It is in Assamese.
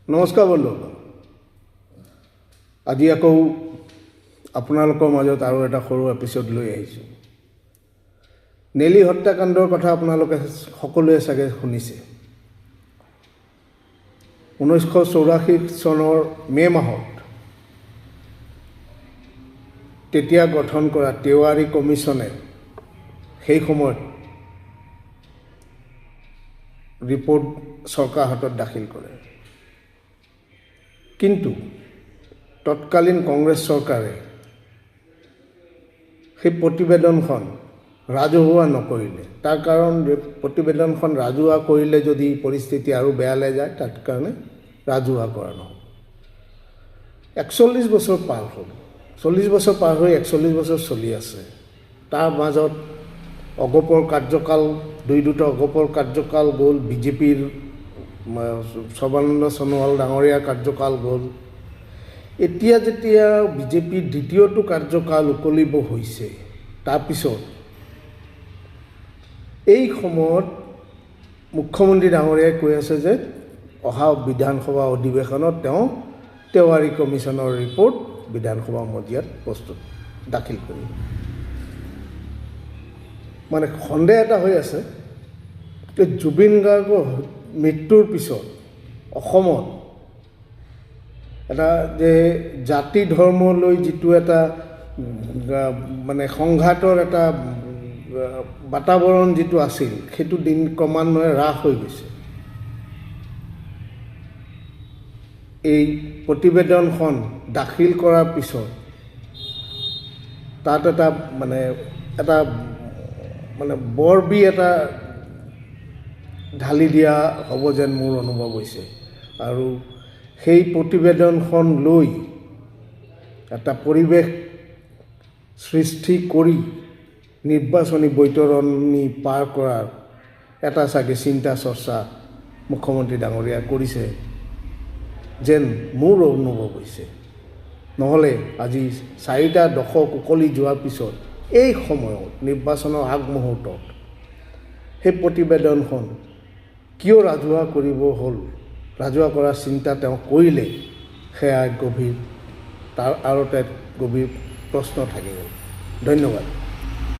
নমস্কাৰ বন্ধুসকল, আজি আকৌ আপোনালোকৰ মাজত আৰু এটা সৰু এপিছড লৈ আহিছোঁ। নেলি হত্যাকাণ্ডৰ কথা আপোনালোকে সকলোৱে চাগে শুনিছে। 1984 চনৰ মে' মাহত তেতিয়া গঠন কৰা তেওৱাৰী কমিশ্যনে সেই সময়ত ৰিপৰ্ট চৰকাৰৰ হাতত দাখিল কৰে। কিন্তু তৎকালীন কংগ্ৰেছ চৰকাৰে সেই প্ৰতিবেদনখন ৰাজহুৱা নকৰিলে। তাৰ কাৰণ প্ৰতিবেদনখন ৰাজহুৱা কৰিলে যদি পৰিস্থিতি আৰু বেয়ালৈ যায়, তাৰ কাৰণে ৰাজহুৱা কৰা নহ'ল। 41 বছৰ পাৰ হ'ল, 40 বছৰ পাৰ হৈ 41 বছৰ চলি আছে। তাৰ মাজত অগপৰ কাৰ্যকাল, দুটা অগপৰ কাৰ্যকাল গ'ল। বিজেপিৰ সৰ্বানন্দ সোণোৱাল ডাঙৰীয়াৰ কাৰ্যকাল গ'ল। এতিয়া যেতিয়া বিজেপিৰ দ্বিতীয়টো কাৰ্যকাল উকলিব হৈছে, তাৰপিছত এই সময়ত মুখ্যমন্ত্ৰী ডাঙৰীয়াই কৈ আছে যে অহা বিধানসভা অধিৱেশনত তেওঁ তেওৱাৰী কমিশ্যনৰ ৰিপৰ্ট বিধানসভা মজিয়াত দাখিল কৰিব। মানে সন্দেহ এটা হৈ আছে যে জুবিন গাৰ্গৰ মৃত্যুৰ পিছত অসমত এটা যে জাতি ধৰ্মলৈ যিটো এটা মানে সংঘাতৰ এটা বাতাবৰণ যিটো আছিল, সেইটো দিন ক্ৰমান্বয়ে হ্ৰাস হৈ গৈছে। এই প্ৰতিবেদনখন দাখিল কৰাৰ পিছত তাত এটা বৰবি এটা ঢালি দিয়া হ'ব যেন মোৰ অনুভৱ হৈছে। আৰু সেই প্ৰতিবেদনখন লৈ এটা পৰিৱেশ সৃষ্টি কৰি নিৰ্বাচনী বৈতৰণি পাৰ কৰাৰ এটা চাগে চিন্তা চৰ্চা মুখ্যমন্ত্ৰী ডাঙৰীয়াই কৰিছে যেন মোৰ অনুভৱ হৈছে। নহ'লে আজি 4টা দশক উকলি যোৱাৰ পিছত এই সময়ত নিৰ্বাচনৰ আগমুহূৰ্তত সেই প্ৰতিবেদনখন কিয় ৰাজহুৱা কৰিব হ'ল, ৰাজহুৱা কৰাৰ চিন্তা তেওঁ কৰিলে, সেয়া গভীৰ, তাৰ আঁৰতে গভীৰ প্ৰশ্ন থাকি গ'ল। ধন্যবাদ।